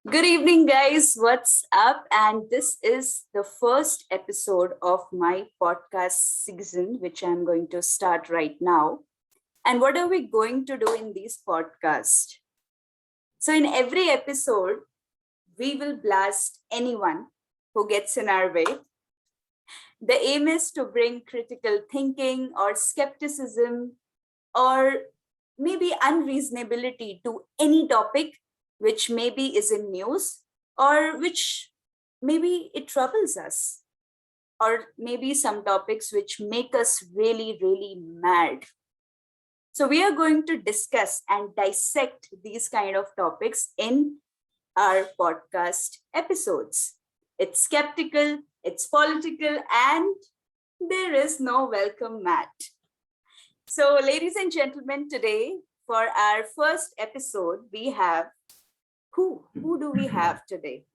Good evening, guys. What's up? And this is the first episode of my podcast season, which I'm going to start right now. And what are we going to do in these podcasts? So, in every episode, we will blast anyone who gets in our way. The aim is to bring critical thinking or skepticism or maybe unreasonability to any topic which maybe is in news or which maybe it troubles us or maybe some topics which make us really, really mad. So we are going to discuss and dissect these kind of topics in our podcast episodes. It's skeptical, it's political, and there is no welcome mat. So, ladies and gentlemen, today for our first episode, we have who? Who do we have today?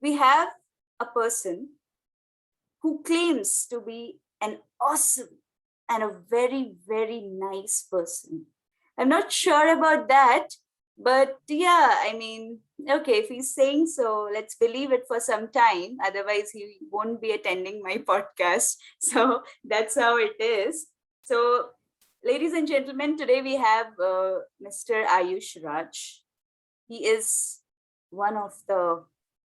We have a person who claims to be an awesome and a very, very nice person. I'm not sure about that, but yeah, okay, if he's saying so, let's believe it for some time. Otherwise, he won't be attending my podcast. So that's how it is. So, ladies and gentlemen, today we have Mr. Ayush Raj. He is one of the,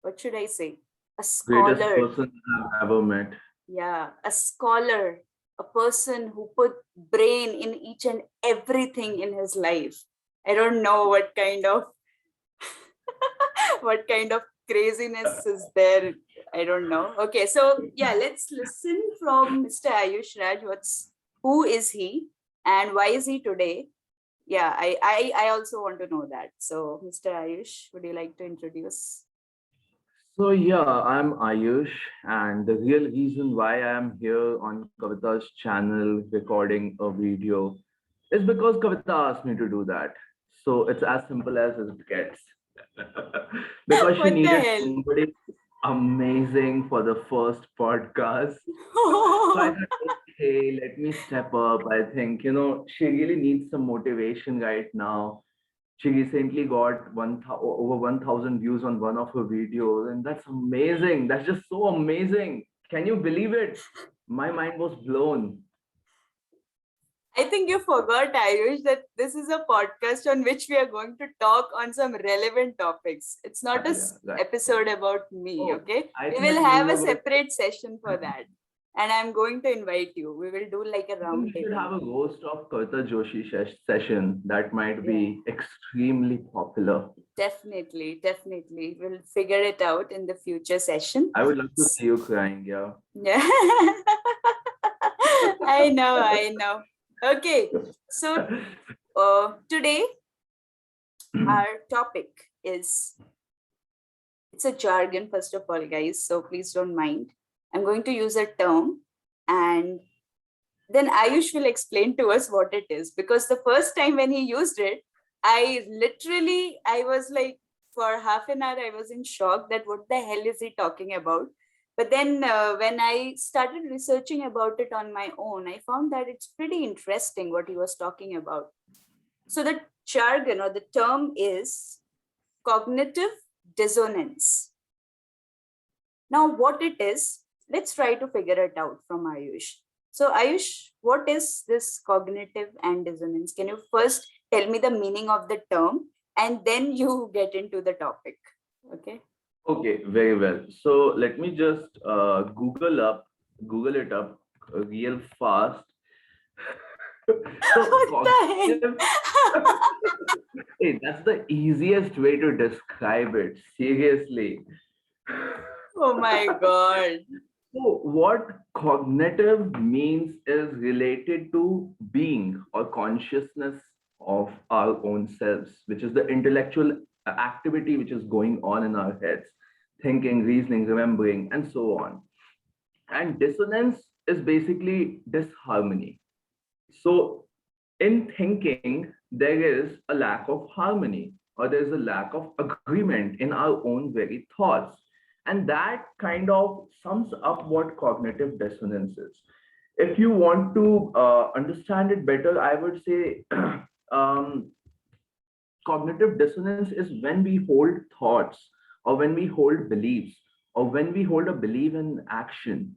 what should I say, a Greatest scholar. person I've ever met. Yeah, a scholar, a person who put brain in each and everything in his life. I don't know what kind of what kind of craziness is there. I don't know. Okay, so yeah, let's listen from Mr. Ayush Raj. Who is he and why is he today? Yeah, I also want to know that. So, Mr. Ayush, would you like to introduce? So yeah, I'm Ayush, and the real reason why I'm here on Kavita's channel recording a video is because Kavita asked me to do that. So it's as simple as it gets. Because she What the needed hell? somebody amazing for the first podcast. So I thought, okay, let me step up. I think, she really needs some motivation right now. She recently got over 1,000 views on one of her videos, and that's amazing. That's just so amazing. Can you believe it? My mind was blown. I think you forgot, Ayush, that this is a podcast on which we are going to talk on some relevant topics. It's not a Yeah, right. episode about me, Oh, okay? I We thought will you have a were going. separate session for that. And I'm going to invite you. We will do like a I think round we should table. have a roast of Kavita Joshi session that might Yeah. be extremely popular. Definitely, definitely. We'll figure it out in the future session. I would love to see you crying. Yeah. Yeah. I know, I know. Okay. So today our topic is it's a jargon, first of all, guys. So please don't mind. I'm going to use a term and then Ayush will explain to us what it is. Because the first time when he used it, I was like, for half an hour, I was in shock that what the hell is he talking about? But then when I started researching about it on my own, I found that it's pretty interesting what he was talking about. So the jargon or the term is cognitive dissonance. Now, what it is, let's try to figure it out from Ayush. So, Ayush, what is this cognitive and dissonance? Can you first tell me the meaning of the term and then you get into the topic? Okay. Okay, very well. So let me just Google it up real fast. So What the cognitive, hell? hey, that's the easiest way to describe it. Seriously. Oh my God. So what cognitive means is related to being or consciousness of our own selves, which is the intellectual activity which is going on in our heads, thinking, reasoning, remembering, and so on. And dissonance is basically disharmony. So in thinking, there is a lack of harmony or there's a lack of agreement in our own very thoughts. And that kind of sums up what cognitive dissonance is. If you want to understand it better, I would say um, cognitive dissonance is when we hold thoughts or when we hold beliefs, or when we hold a belief in action,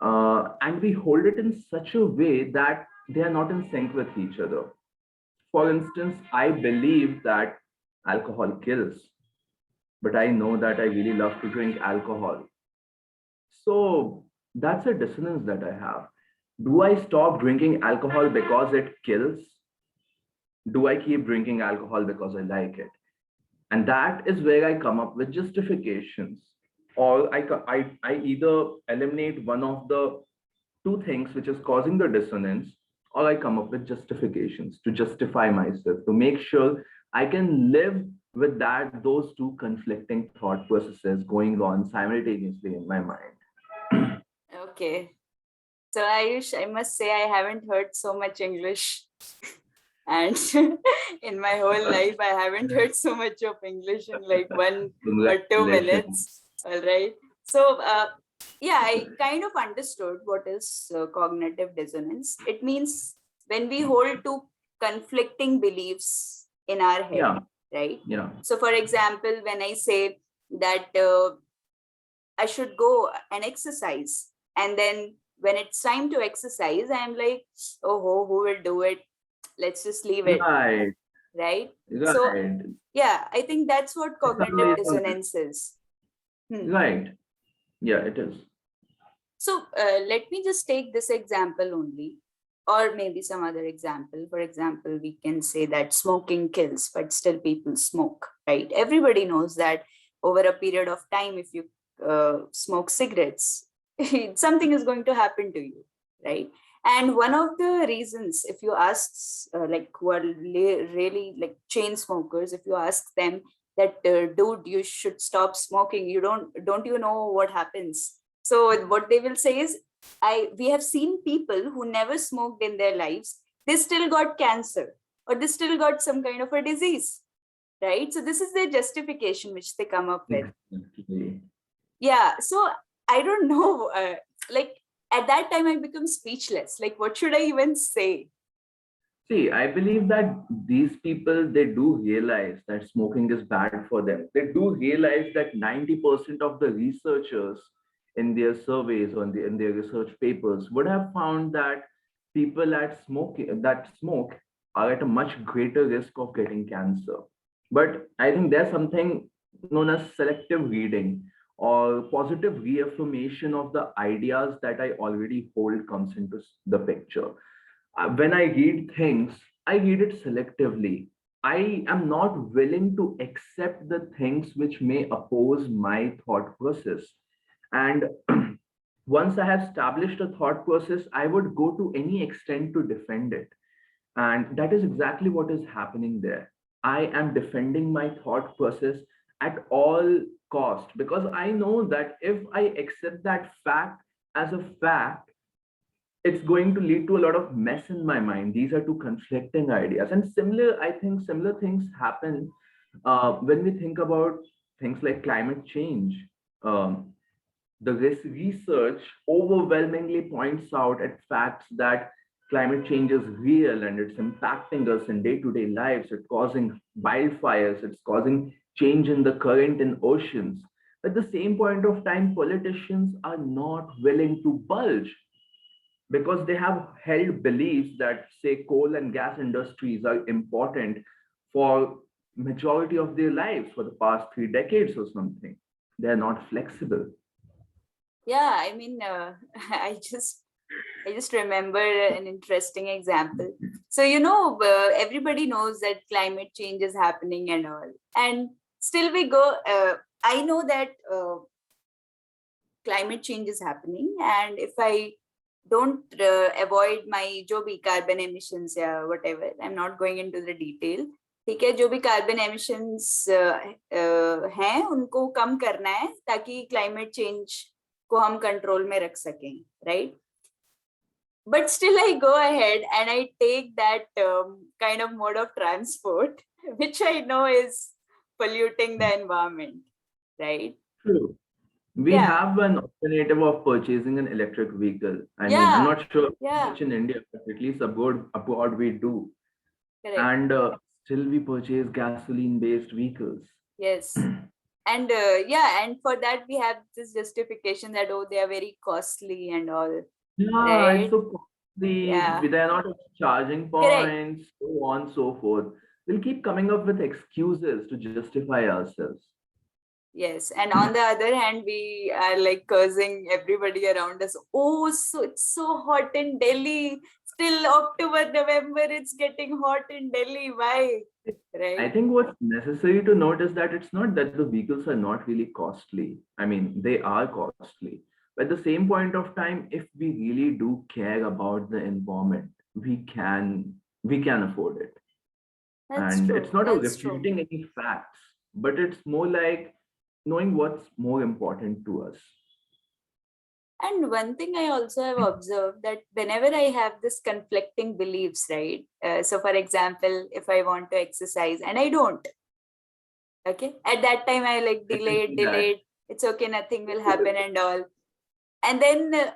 and we hold it in such a way that they are not in sync with each other. For instance, I believe that alcohol kills, but I know that I really love to drink alcohol. So that's a dissonance that I have. Do I stop drinking alcohol because it kills? Do I keep drinking alcohol because I like it? And that is where I come up with justifications. Or I either eliminate one of the two things which is causing the dissonance, or I come up with justifications to justify myself, to make sure I can live with that, those two conflicting thought processes going on simultaneously in my mind. Okay. So Ayush, I must say I haven't heard so much English. And in my whole life, I haven't heard so much of English in like 1 or 2 minutes. Congratulations. All right. So, yeah, I kind of understood what is cognitive dissonance. It means when we hold two conflicting beliefs in our head, Yeah, right? yeah. So, for example, when I say that I should go and exercise, and then when it's time to exercise, I'm like, oh, who will do it? Let's just leave it, Right, right? So, right. yeah, I think that's what It's cognitive amazing. dissonance is. Hmm. Right. Yeah, it is. So, let me just take this example only, or maybe some other example. For example, we can say that smoking kills, but still people smoke, right? Everybody knows that over a period of time, if you smoke cigarettes, something is going to happen to you, right? And one of the reasons, if you ask, like, who are really like chain smokers, if you ask them that, dude, you should stop smoking, don't you know what happens? So what they will say is, we have seen people who never smoked in their lives, they still got cancer, or they still got some kind of a disease, right? So this is their justification which they come up with. Exactly. Yeah. So I don't know. Like at that time, I become speechless. Like, what should I even say? See, I believe that these people, they do realize that smoking is bad for them. They do realize that 90% of the researchers in their surveys or in their research papers would have found that people that smoke are at a much greater risk of getting cancer. But I think there's something known as selective reading or positive reaffirmation of the ideas that I already hold comes into the picture. When I read things, I read it selectively. I am not willing to accept the things which may oppose my thought process. And once I have established a thought process, I would go to any extent to defend it. And that is exactly what is happening there. I am defending my thought process at all cost because I know that if I accept that fact as a fact, it's going to lead to a lot of mess in my mind. These are two conflicting ideas. And I think similar things happen when we think about things like climate change. Um, the research overwhelmingly points out at facts that climate change is real and it's impacting us in day-to-day lives. It's causing wildfires, it's causing change in the current in oceans. At the same point of time, politicians are not willing to budge because they have held beliefs that say coal and gas industries are important for majority of their lives for the past 3 decades or something. They're not flexible. Yeah, I mean, I just remember an interesting example. So everybody knows that climate change is happening and all, and still we go. I know that climate change is happening, and if I don't avoid my जो भी carbon emissions या whatever, I'm not going into the detail. ठीक है, जो भी carbon emissions हैं उनको कम करना है ताकि क्लाइमेट चेंज को हम कंट्रोल में रख सकें, right? But still I go ahead and I take that kind of mode of transport which I know is polluting the environment, right? True. We Yeah, have an alternative of purchasing an electric vehicle. I mean, I'm yeah, not sure yeah, much in India, but at least abroad we do. correct. And still we purchase gasoline-based vehicles. Yes. And and for that we have this justification that, oh, they are very costly and all, Yeah, it's right? so costly. Yeah, They're not charging correct. points, so on, so forth. We'll keep coming up with excuses to justify ourselves. Yes, and on the other hand, we are like cursing everybody around us. Oh, so it's so hot in Delhi. Still October, November, it's getting hot in Delhi. Why? I Right? think what's necessary to note is that it's not that the vehicles are not really costly. I mean, they are costly. But at the same point of time, if we really do care about the environment, we can afford it. That's And it's true. not a That's true. refuting any facts, but it's more like knowing what's more important to us. And one thing I also have observed that whenever I have this conflicting beliefs, right? So, for example, if I want to exercise and I don't, okay, at that time I like I can see that. delayed. It's okay, nothing will happen and all. And then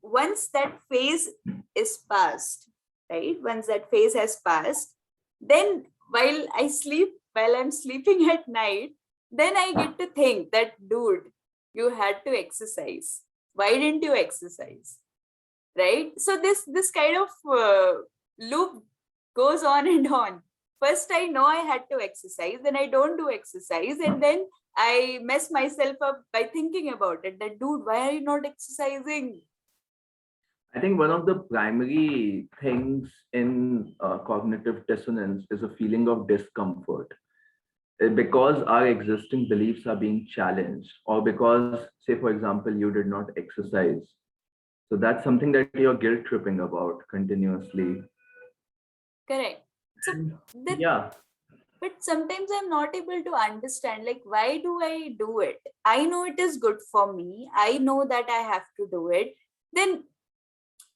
once that phase is passed, right? Once that phase has passed, then while I'm sleeping at night, then I get to think that, dude, you had to exercise. Why didn't you exercise? Right? So this kind of loop goes on and on. First, I know I had to exercise, then I don't do exercise, and then I mess myself up by thinking about it. That, dude, why are you not exercising? I think one of the primary things in cognitive dissonance is a feeling of discomfort. Because our existing beliefs are being challenged, or because, say, for example, you did not exercise. So that's something that you're guilt tripping about continuously. Correct. So And that, yeah, but sometimes I'm not able to understand, like, why do I do it? I know it is good for me. I know that I have to do it. Then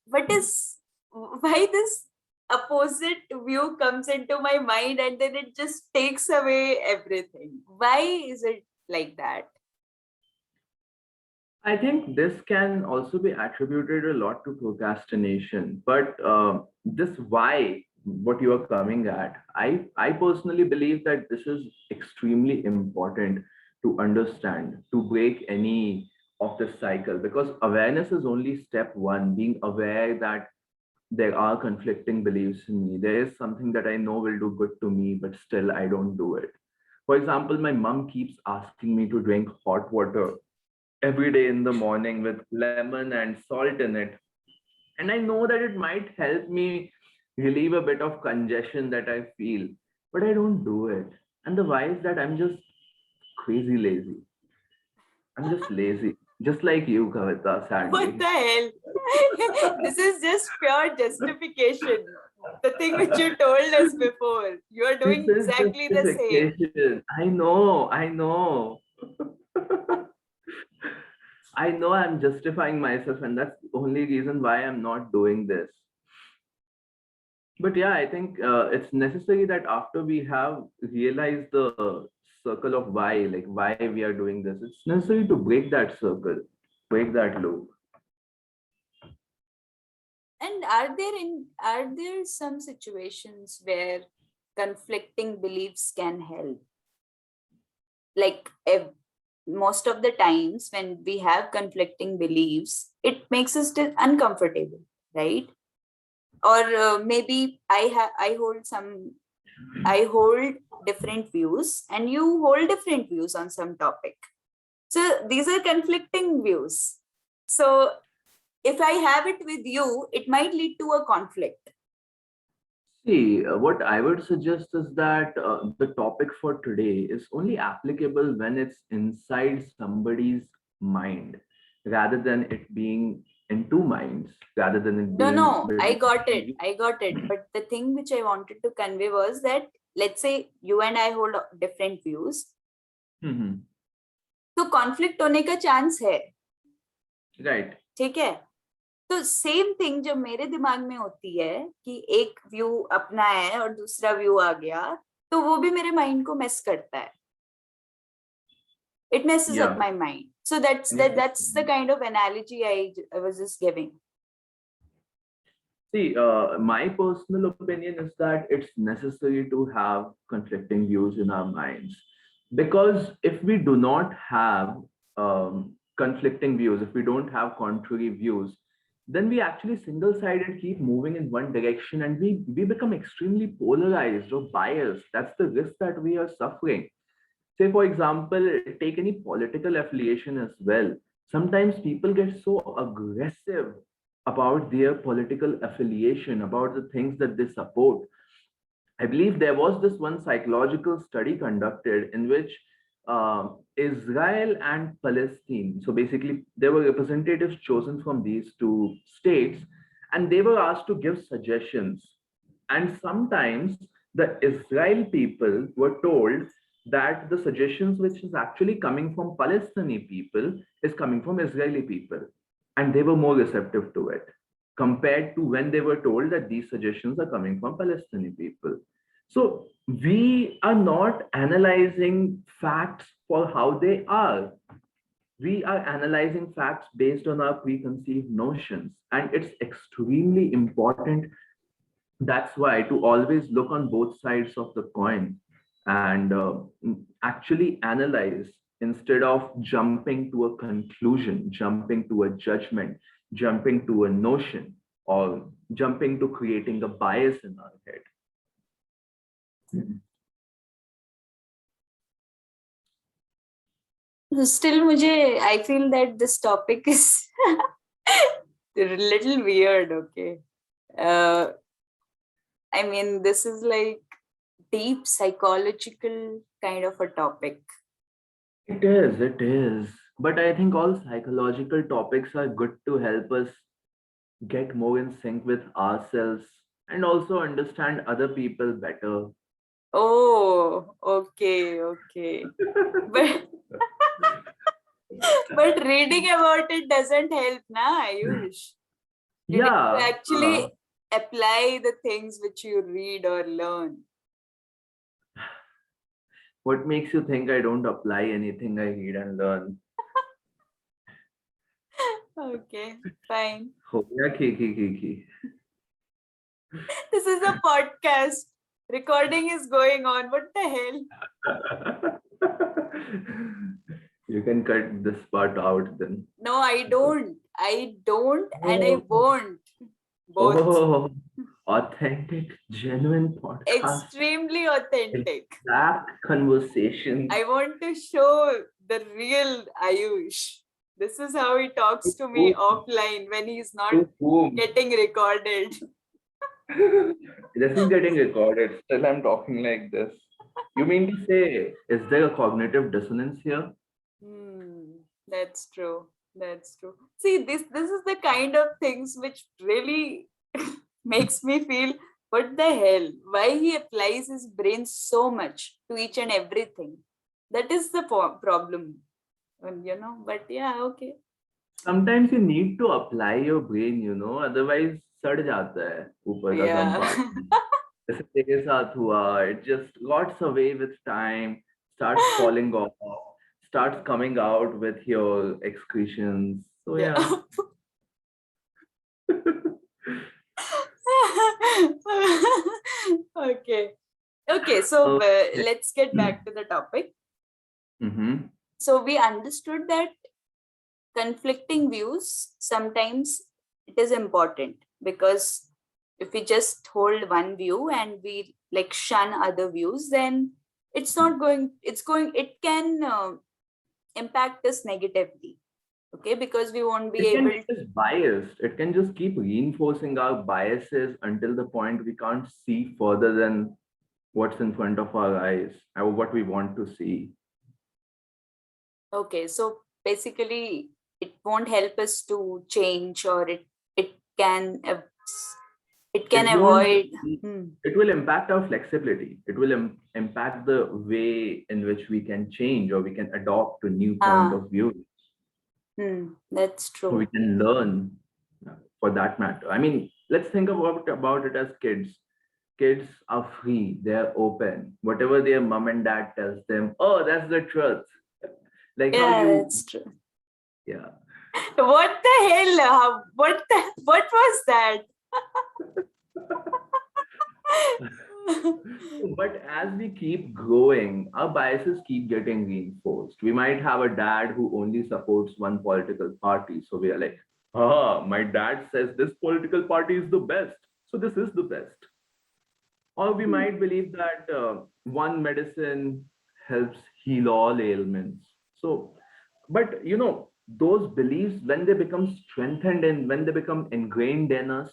what is, why this opposite view comes into my mind and then it just takes away everything? Why is it like that? I think this can also be attributed a lot to procrastination. But this why, what you are coming at, I personally believe that this is extremely important to understand to break any of this cycle, because awareness is only step one. Being aware that there are conflicting beliefs in me. There is something that I know will do good to me, but still I don't do it. For example, my mom keeps asking me to drink hot water every day in the morning with lemon and salt in it. And I know that it might help me relieve a bit of congestion that I feel, but I don't do it. And the why is that I'm just crazy lazy. I'm just lazy, just like you, Kavita, What sadly. the hell? This is just pure justification. The thing which you told us before, you are This doing is exactly the same. justification. I know. I know I'm justifying myself, and that's the only reason why I'm not doing this. But yeah, I think it's necessary that after we have realized the circle of why, like why we are doing this, it's necessary to break that circle, break that loop. And are there some situations where conflicting beliefs can help? Like, most of the times when we have conflicting beliefs, it makes us uncomfortable, right? Or maybe I hold different views and you hold different views on some topic. So these are conflicting views. So if I have it with you, it might lead to a conflict. See, what I would suggest is that the topic for today is only applicable when it's inside somebody's mind, rather than it being in two minds, rather than it No, being no, I between got two it. I got it. But the thing which I wanted to convey was that, let's say you and I hold different views, Mhm. तो conflict होने का chance है. Right. ठीक है. तो same thing जब मेरे दिमाग में होती है कि एक व्यू अपना है और दूसरा व्यू आ गया, तो वो भी मेरे माइंड को मेस करता है. It messes up Yeah. my mind. So that's the kind of analogy I was just giving. See, my personal opinion is that it's necessary to have conflicting views in our minds. Because if we do not have conflicting views, if we don't have contrary views, then we actually single-sided keep moving in one direction, and we become extremely polarized or biased. That's the risk that we are suffering. Say, for example, take any political affiliation as well. Sometimes people get so aggressive about their political affiliation, about the things that they support. I believe there was this one psychological study conducted in which Israel and Palestine, so basically there were representatives chosen from these two states, and they were asked to give suggestions. And sometimes the Israel people were told that the suggestions which is actually coming from Palestinian people is coming from Israeli people, and they were more receptive to it compared to when they were told that these suggestions are coming from Palestinian people. So we are not analyzing facts for how they are. We are analyzing facts based on our preconceived notions. And it's extremely important. That's why to always look on both sides of the coin and actually analyze instead of jumping to a conclusion, jumping to a judgment, jumping to a notion, or jumping to creating a bias in our head. Still, I feel that this topic is a little weird. Okay. I mean, this is like deep psychological kind of a topic. It is, it is. But I think all psychological topics are good to help us get more in sync with ourselves and also understand other people better. Oh, okay, okay. But but reading about it doesn't help, na, Ayush. You need to Yeah. actually apply the things which you read or learn. What makes you think I don't apply anything I read and learn? Okay, fine. Oh, yeah, ki. This is a podcast. Recording is going on. What the hell? You can cut this part out then. No, I don't. I don't, and I Oh, won't. Both. oh, authentic, genuine podcast. Extremely authentic. Exact conversation. I want to show the real Ayush. This is how he talks to me To offline when he's not whom? getting recorded. This is getting recorded. Still, I'm talking like this. You mean to say, is there a cognitive dissonance here? That's true. That's true. See, this is the kind of things which really makes me feel, what the hell? Why he applies his brain so much to each and everything? That is the problem. But yeah, okay. Sometimes you need to apply your brain, otherwise सड़ जाता है ऊपर का गम Yeah. part में. जैसे तेरे साथ हुआ, it just rots away with time, starts falling off, starts coming out with your excretions. So Yeah. yeah. Okay. Okay, so Okay. let's get back to the topic. Mm-hmm. So we understood that conflicting views, sometimes it is important, because if we just hold one view and we like shun other views, then it can impact us negatively. Okay, because we won't be It can able make us biased. It can just keep reinforcing our biases until the point we can't see further than what's in front of our eyes or what we want to see. Okay, so basically it won't help us to change, or it can It won't, avoid. it will impact our flexibility. It will impact the way in which we can change or we can adopt a new point of view. That's So we true. can learn for that matter. I mean, let's think about it as kids. Kids are free, they're open. Whatever their mom and dad tells them, oh, that's the truth. Like how Yeah, you, that's true. yeah. What the hell? What was that? But as we keep growing, our biases keep getting reinforced. We might have a dad who only supports one political party. So we are like, my dad says this political party is the best. So this is the best. Or we might believe that one medicine helps heal all ailments. So, but those beliefs, when they become strengthened and when they become ingrained in us,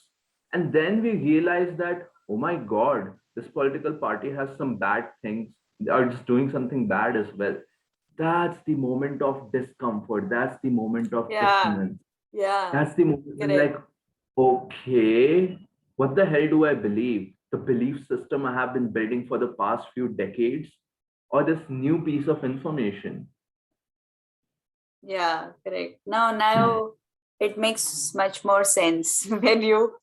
and then we realize that, oh my God, this political party has some bad things, they are just doing something bad as well. That's the moment of discomfort. That's the moment of Yeah, dissonance. yeah, That's the moment when, correct. like, okay, what the hell do I believe? The belief system I have been building for the past few decades, or this new piece of information? Yeah, correct. Now it makes much more sense when you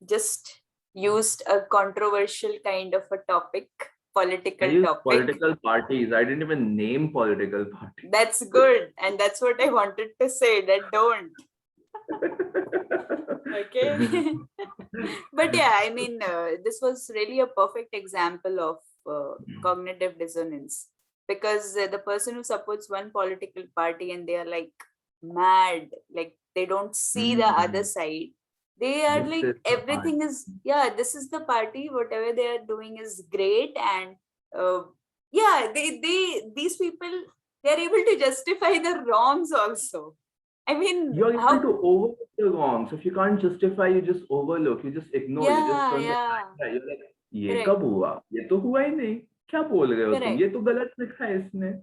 just used a controversial kind of a topic, I political use topic. political parties. I didn't even name political parties. That's good. And that's what I wanted to say, that don't. Okay. But yeah, I mean, this was really a perfect example of cognitive dissonance, because the person who supports one political party and they are like mad, like they don't see the other Hmm. side. They are This like, is the part. everything is, yeah, this is the party, whatever they are doing is great. And uh, yeah, these people, they're able to justify the wrongs also. I mean, You're able how, to overlook the wrongs. If you can't justify, you just overlook, you just ignore, you just yeah, turn the yeah, blind eye. You're like, ये correct, कब हुआ? ये तो हुआ ही नहीं. क्या बोल रहे हो तुम? correct. ये तो गलत लिखा है इसने.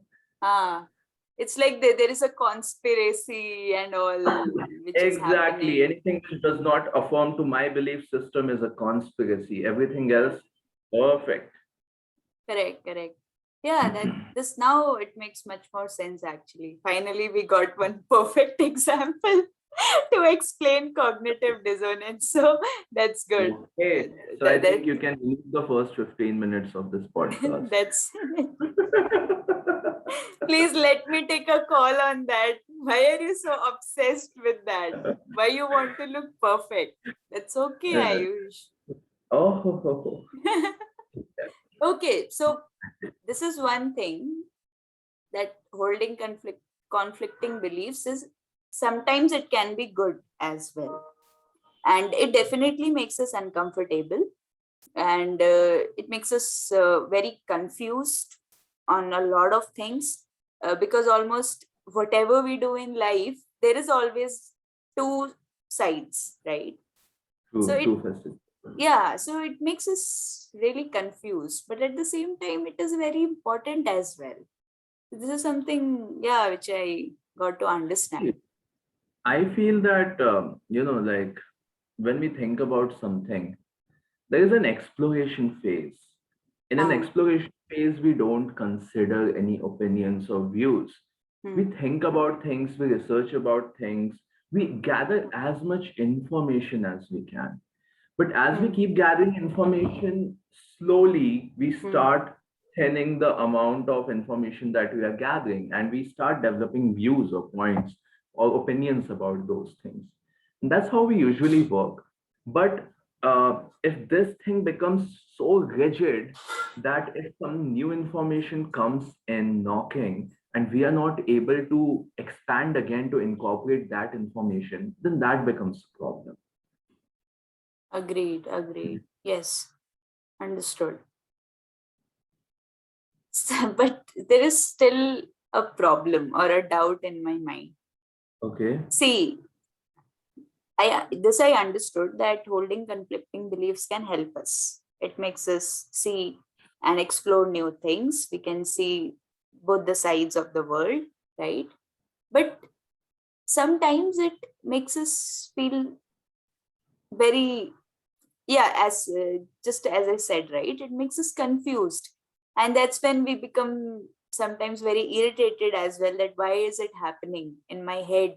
It's like there is a conspiracy and all which is Exactly. happening. Anything which does not affirm to my belief system is a conspiracy. Everything else, perfect. Correct, correct. Yeah, that this now it makes much more sense actually. Finally, we got one perfect example to explain cognitive dissonance. So that's good. Okay. So I That, think that you can leave the first 15 minutes of this podcast. that's please let me take a call on that. Why are you so obsessed with that? Why you want to look perfect? That's okay, Ayush. Oh, Okay, so this is one thing, that holding conflicting beliefs is sometimes it can be good as well, and it definitely makes us uncomfortable, and it makes us very confused on a lot of things, because almost whatever we do in life, there is always two sides, right? So true, it, true festive. yeah, so it makes us really confused, but at the same time it is very important as well. This is something, yeah, which I got to understand. I feel that, like when we think about something, there is an exploration phase. In an uh, exploration phase, we don't consider any opinions or views. We hmm, think about things, we research about things, we gather as much information as we can. But as we hmm, keep gathering information, slowly we hmm. start thinning the amount of information that we are gathering, and we start developing views or points or opinions about those things. And that's how we usually work. But if this thing becomes so rigid that if some new information comes in knocking and we are not able to expand again to incorporate that information, then that becomes a problem. Agreed, agreed. Yes, understood. But there is still a problem or a doubt in my mind. Okay. See, I understood that holding conflicting beliefs can help us. It makes us see and explore new things. We can see both the sides of the world, right? But sometimes it makes us feel very, yeah, as just as I said, right, it makes us confused, and that's when we become sometimes very irritated as well, that why is it happening in my head,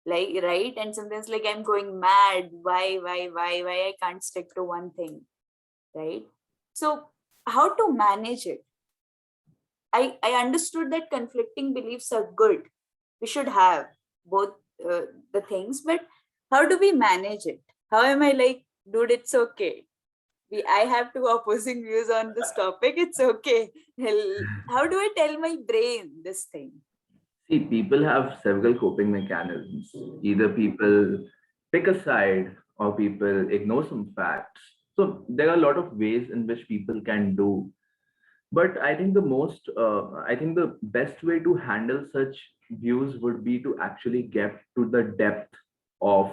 like, right? And sometimes like I'm going mad, why I can't stick to one thing, right? So how to manage it? I understood that conflicting beliefs are good, we should have both the things, but how do we manage it? How am I like, dude, it's okay? I have two opposing views on this topic. It's okay. How do I tell my brain this thing? See, people have several coping mechanisms. Either people pick a side or people ignore some facts. So there are a lot of ways in which people can do. But I think the best way to handle such views would be to actually get to the depth of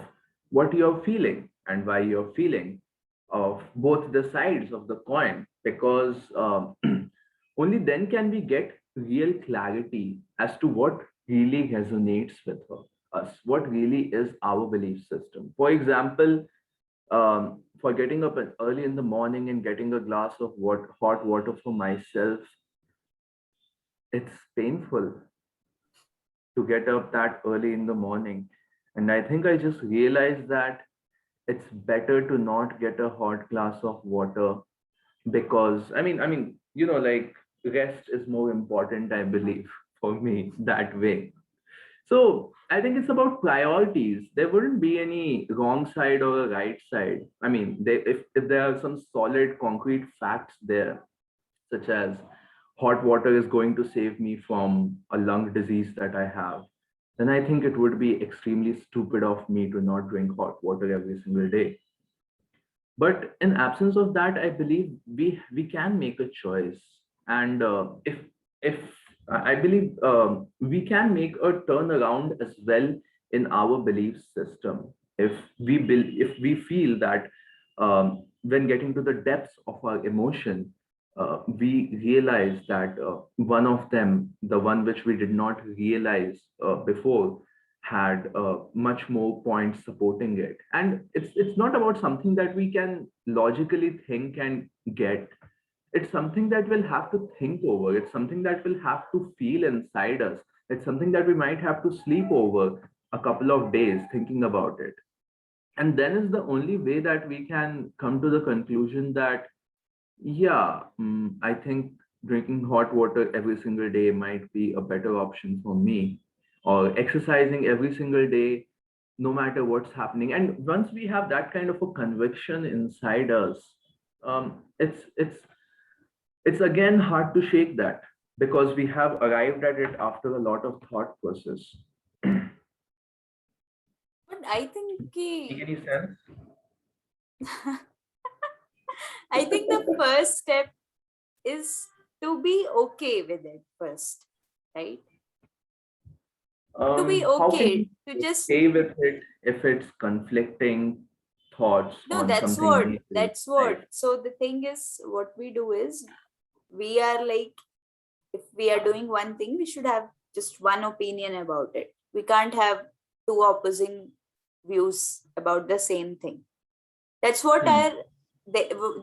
what you're feeling and why you're feeling of both the sides of the coin, because only then can we get real clarity as to what really resonates with us, what really is our belief system. For example, for getting up early in the morning and getting a glass of hot water for myself, it's painful to get up that early in the morning. And I think I just realized that it's better to not get a hot glass of water, because like, rest is more important, I believe, for me that way. So I think it's about priorities. There wouldn't be any wrong side or a right side. I mean, if there are some solid, concrete facts there, such as hot water is going to save me from a lung disease that I have, then I think it would be extremely stupid of me to not drink hot water every single day. But in absence of that, I believe we can make a choice. And if I believe we can make a turnaround as well in our belief system, if if we feel that when getting to the depths of our emotion, we realize that one of them, the one which we did not realize before, had much more points supporting it. And it's not about something that we can logically think and get. It's something that we'll have to think over. It's something that we'll have to feel inside us. It's something that we might have to sleep over a couple of days thinking about it. And then is the only way that we can come to the conclusion that, yeah, I think drinking hot water every single day might be a better option for me, or exercising every single day, no matter what's happening. And once we have that kind of a conviction inside us, um, it's it's it's again hard to shake that, because we have arrived at it after a lot of thought process. But I think Make any sense? I think the first step is to be okay with it first, right? To be How can you okay, to be just okay with it if it's conflicting thoughts no, on something major, that's right? what. So the thing is, what we do is we are like, if we are doing one thing, we should have just one opinion about it. We can't have two opposing views about the same thing. That's what Hmm. our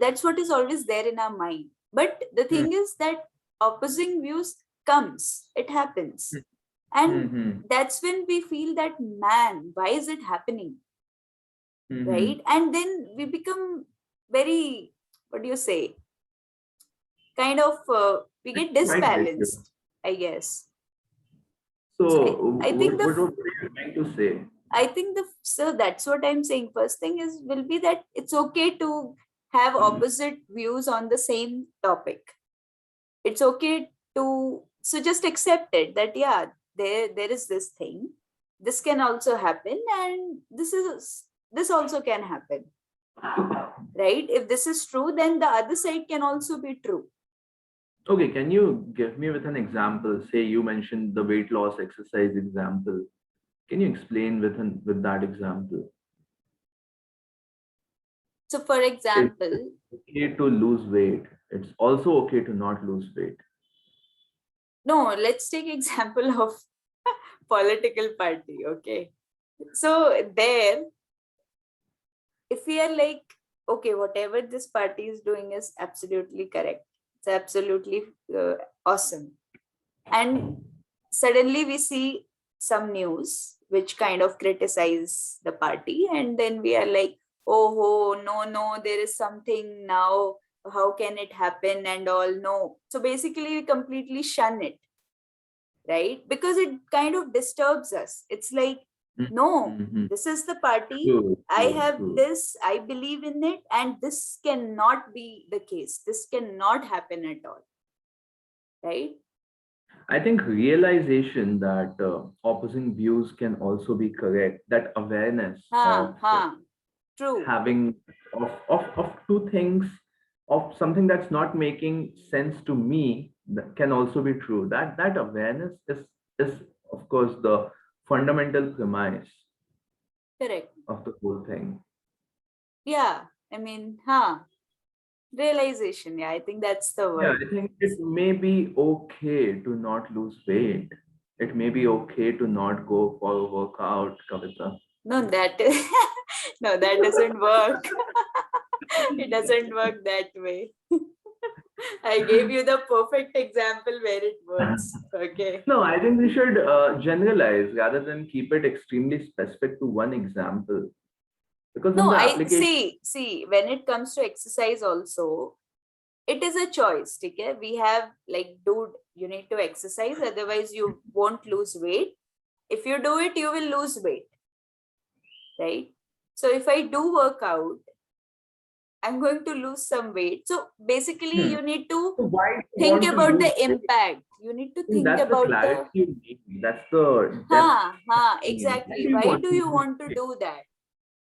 that's what is always there in our mind. But the Hmm. thing is that opposing views comes, it happens, Hmm. and Hmm. that's when we feel that, man, why is it happening, Hmm. right? And then we become very, what do you say, kind of we It's get quite vicious. disbalanced, I guess. So, So I think what are you trying to say? so that's what I'm saying. First thing is will be that it's okay to have opposite views on the same topic. It's okay to, so just accept it that, yeah, there is this thing. This can also happen, and this also can happen, right? If this is true, then the other side can also be true. Okay, can you give me with an example? Say you mentioned the weight loss exercise example. Can you explain with that example? So for It's example, okay to lose weight. It's also okay to not lose weight. no, let's take example of political party, okay? So there, if we are like, okay, whatever this party is doing is absolutely correct, it's absolutely awesome, and suddenly we see some news which kind of criticize the party, and then we are like, oh no, there is something now, how can it happen and all, no. So basically we completely shun it, right? Because it kind of disturbs us. It's like No, Mm-hmm. this is the party. True, I true, have true. this, I believe in it, and this cannot be the case. This cannot happen at all, right? I think realization that opposing views can also be correct, that awareness of True. having of two things, of something that's not making sense to me, that can also be true. That awareness is of course the fundamental premise Correct. of the whole thing. Yeah. I mean, realization. Yeah, I think that's the Yeah, word. I think it may be okay to not lose weight. It may be okay to not go for a workout, Kavita. No, that no, that doesn't work. It doesn't work that way. I gave you the perfect example where it works. Okay. No, I think we should generalize rather than keep it extremely specific to one example. Because in No, the I application, see, when it comes to exercise also, it is a choice. Okay? We have like, dude, you need to exercise, otherwise you won't lose weight. If you do it, you will lose weight, right? So if I do work out, I'm going to lose some weight. So basically, hmm. you need to So why do you think want to about lose the weight? impact. You need to I think think that's the about clarity the you need. That's the depth. Why exactly. do you Why want do to you lose want to weight? do that?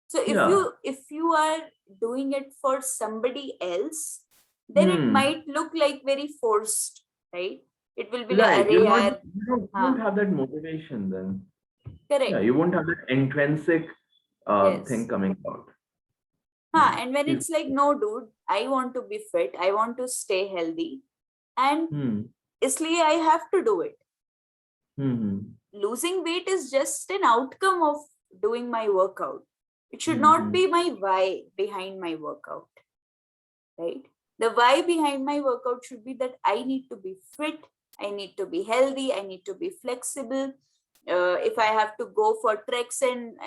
So Yeah. if you are doing it for somebody else, then it Hmm. might look like very forced, right? It will be like, Right. array You're not. yaar, You huh, don't have that motivation then. Yeah. correct. You won't have that intrinsic thing Yes. coming out. Hmm. And when Please. it's like, no, dude, I want to be fit, I want to stay healthy, and Hmm. isliye I have to do it. Hmm. Hmm. Losing weight is just an outcome of doing my workout. It should Hmm. not Hmm. be my why behind my workout, right? The why behind my workout should be that I need to be fit, I need to be healthy, I need to be flexible. If I have to go for treks and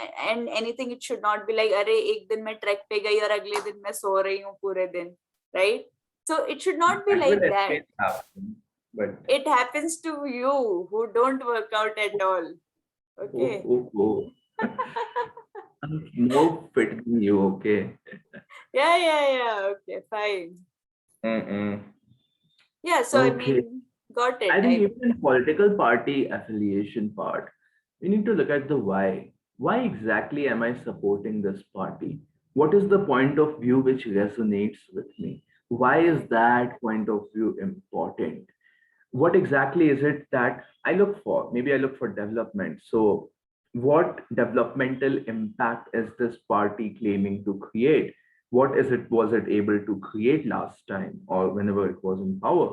anything, it should not be like, अरे एक दिन मैं trek पे गई और अगले दिन मैं सो रही हूँ पूरे दिन, right? So it should not be That will like that. always happen. But It happens to you who don't work out at all. oh, Okay. oh, oh. I'm more fit than you, okay? Yeah. Okay, fine. Mm-mm. Yeah, so I Okay. mean, got it. I think even in political party affiliation part, we need to look at the why. Why exactly am I supporting this party? What is the point of view which resonates with me? Why is Correct. that point of view important? What exactly is it that I look for? Maybe I look for development. So, what developmental impact is this party claiming to create? What is it was it able to create last time or whenever it was in power?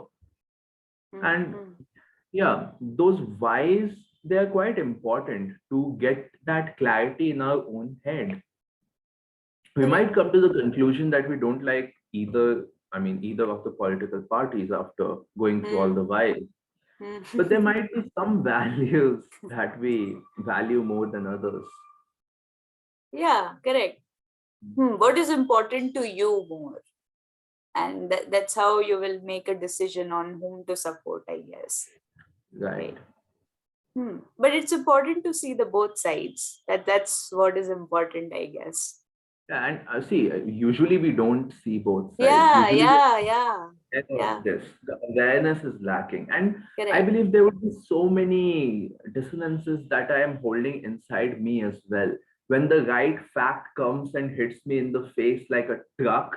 And Mm-hmm. yeah, those whys, they are quite important to get that clarity in our own head. We Correct. might come to the conclusion that we don't like either, I mean, either of the political parties after going through all the whys. But there Mm-hmm. might be some values that we value more than others. Yeah, correct. What is important to you more? And that's how you will make a decision on whom to support, I guess. Right. Right. But it's important to see the both sides. That's what is important, I guess. And see, usually we don't see both sides. Yeah, Usually yeah, yeah, yeah. this, the awareness is lacking. And I Correct. believe there would be so many dissonances that I am holding inside me as well. When the right fact comes and hits me in the face like a truck,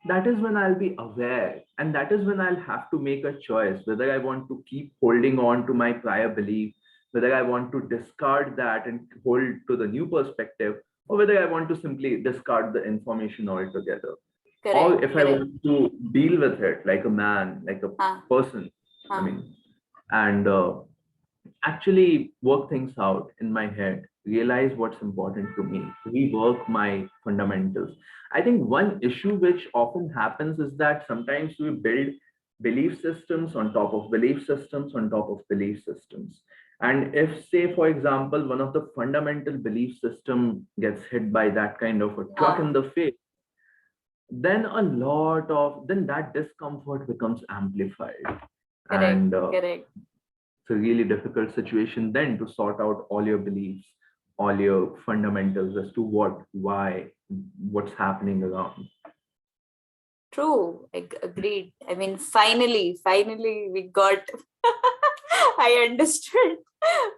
that is when I'll be aware. And that is when I'll have to make a choice whether I want to keep holding on to my prior belief, whether I want to discard that and hold to the new perspective, or whether I want to simply discard the information altogether, Correct. or if I Correct. want to deal with it like a man, like a Huh. person, I Huh. mean, and actually work things out in my head, realize what's important to me, rework my fundamentals. I think one issue which often happens is that sometimes we build belief systems on top of belief systems on top of belief systems. And if, say, for example, one of the fundamental belief system gets hit by that kind of a truck Huh. in the face, then a lot of then that discomfort becomes amplified, Correct. and Correct. it's a really difficult situation then to sort out all your beliefs, all your fundamentals as to what, why, what's happening around. True. Agreed. I mean, finally we got, I understood.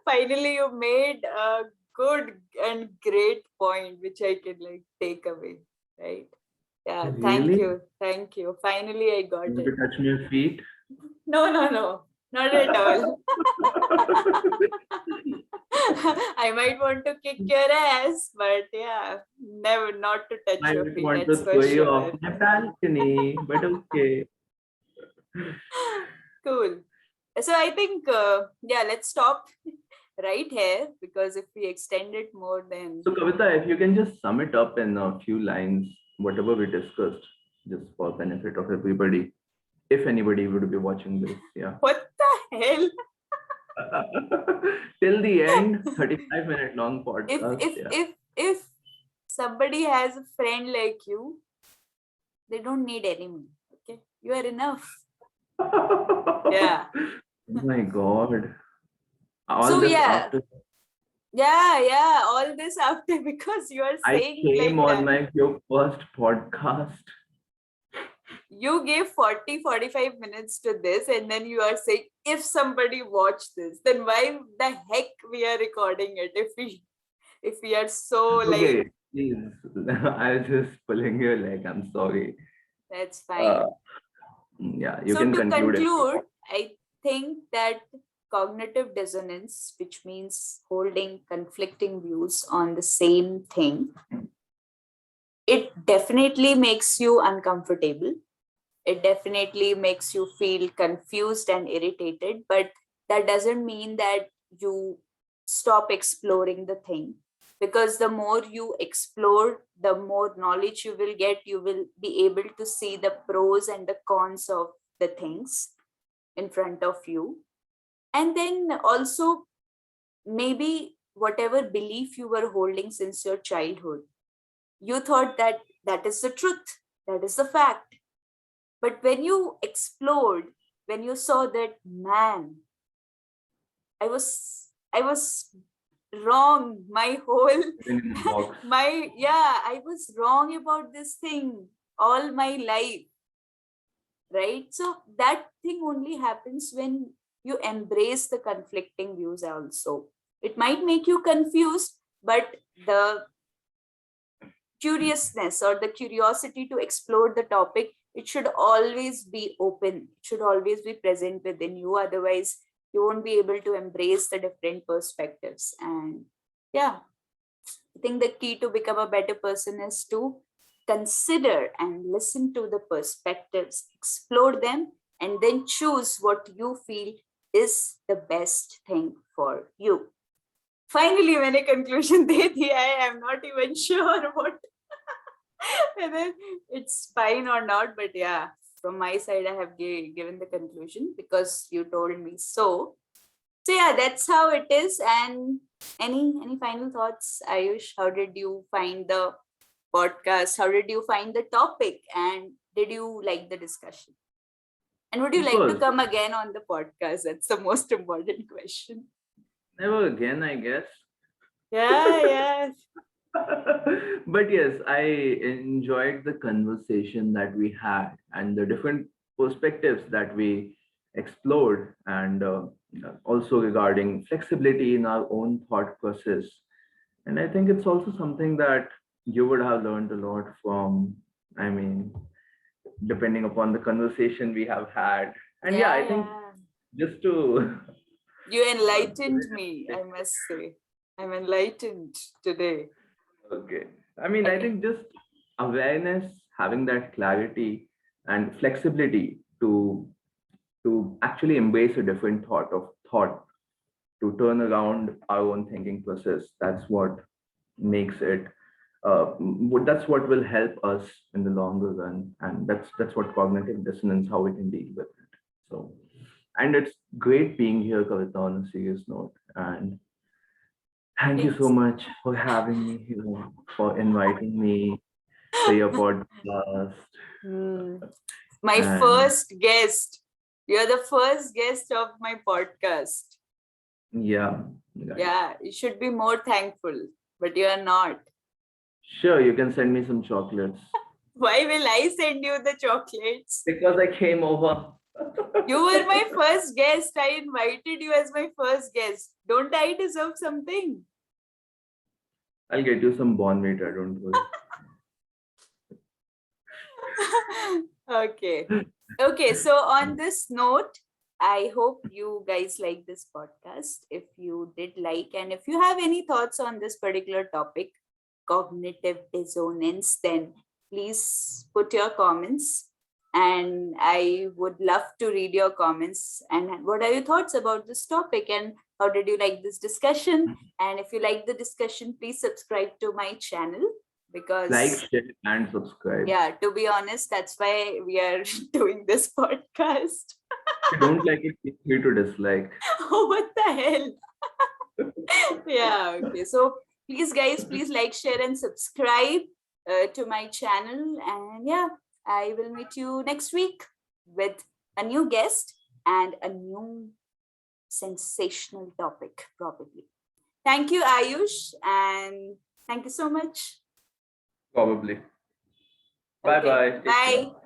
Finally, you made a good and great point, which I can like take away. Right. Yeah. Thank Really? you. Thank you. Finally, I got You want it. to touch my feet? No, no, no. Not at all. I might want to kick your ass, but yeah, never not to touch I your would feet, want that's to for throw you sure. off my balcony, but okay. Cool. So I think, yeah, let's stop right here because if we extend it more, then So, Kavita, if you can just sum it up in a few lines, whatever we discussed, just for benefit of everybody, if anybody would be watching this, yeah. what the hell? Till the end, 35-minute long If podcast, if yeah. if if somebody has a friend like you, they don't need enemy. Okay, you are enough. Yeah. Oh my God. All So this yeah, after yeah, all this after because you are I saying came like on that. my your first podcast. You gave 40-45 minutes to this and then you are saying if somebody watch this, then why the heck we are recording it if we are so like, Okay, please. I was just pulling your leg. I'm sorry. that's Uh, fine. yeah, you So can to conclude if you conclude, want. I think that cognitive dissonance, which means holding conflicting views on the same thing, it definitely makes you uncomfortable. It definitely makes you feel confused and irritated, but that doesn't mean that you stop exploring the thing, because the more you explore, the more knowledge you will get. You will be able to see the pros and the cons of the things in front of you. And then also, maybe whatever belief you were holding since your childhood, you thought that that is the truth, that is the fact. But when you explored, when you saw that, man, I was wrong. My whole Living in a box. I was wrong about this thing all my life, right? So that thing only happens when you embrace the conflicting views also. It might make you confused, but the curiousness or the curiosity to explore the topic, it should always be open, it should always be present within you. Otherwise you won't be able to embrace the different perspectives. And yeah, I think the key to become a better person is to consider and listen to the perspectives, explore them, and then choose what you feel is the best thing for you. Finally, मैंने conclusion दे दिया है. I'm not even sure what whether it's fine or not, but yeah, from my side, I have given the conclusion because you told me so. So yeah, that's how it is. And any final thoughts, Ayush? How did you find the podcast? How did you find the topic? And did you like the discussion? And would you Of like to course, come again on the podcast? That's the most important question. never again, I guess. Yeah, yeah. But yes, I enjoyed the conversation that we had and the different perspectives that we explored, and also regarding flexibility in our own thought process. And I think it's also something that you would have learned a lot from, I mean, depending upon the conversation we have had. And yeah, Yeah, I think yeah. just to You enlightened me, I must say. I'm enlightened today. okay. I mean, I I, think just awareness, having that clarity and flexibility to actually embrace a different thought, to turn around our own thinking process. That's what makes it. That's what will help us in the longer run, and that's what cognitive dissonance, how we can deal with it. So, and it's great being here, Kavita, on a serious note, and thank you so it's much for having me here, for inviting me to your podcast. Hmm. My And first guest. You're the first guest of my podcast. Yeah. Right. Yeah, you should be more thankful, but you are not. Sure, you can send me some chocolates Why will I send you the chocolates? because I came over. You were my first guest. I invited you as my first guest. Don't I deserve something? I'll get you some Bonvita, don't worry. Okay. Okay. So, on this note, I hope you guys like this podcast. If you did like, and if you have any thoughts on this particular topic, cognitive dissonance, then please put your comments. And I would love to read your comments. And what are your thoughts about this topic? And how did you like this discussion? And if you like the discussion, please subscribe to my channel Like, because share, and subscribe. yeah, to be honest, that's why we are doing this podcast. If you don't like it, feel free to dislike. Oh, what the hell? Yeah, okay. So please, guys, please like, share, and subscribe to my channel. And yeah, I will meet you next week with a new guest and a new sensational topic, probably. Thank you, Ayush, and thank you so much. Probably. Bye Okay, bye. Take care. bye.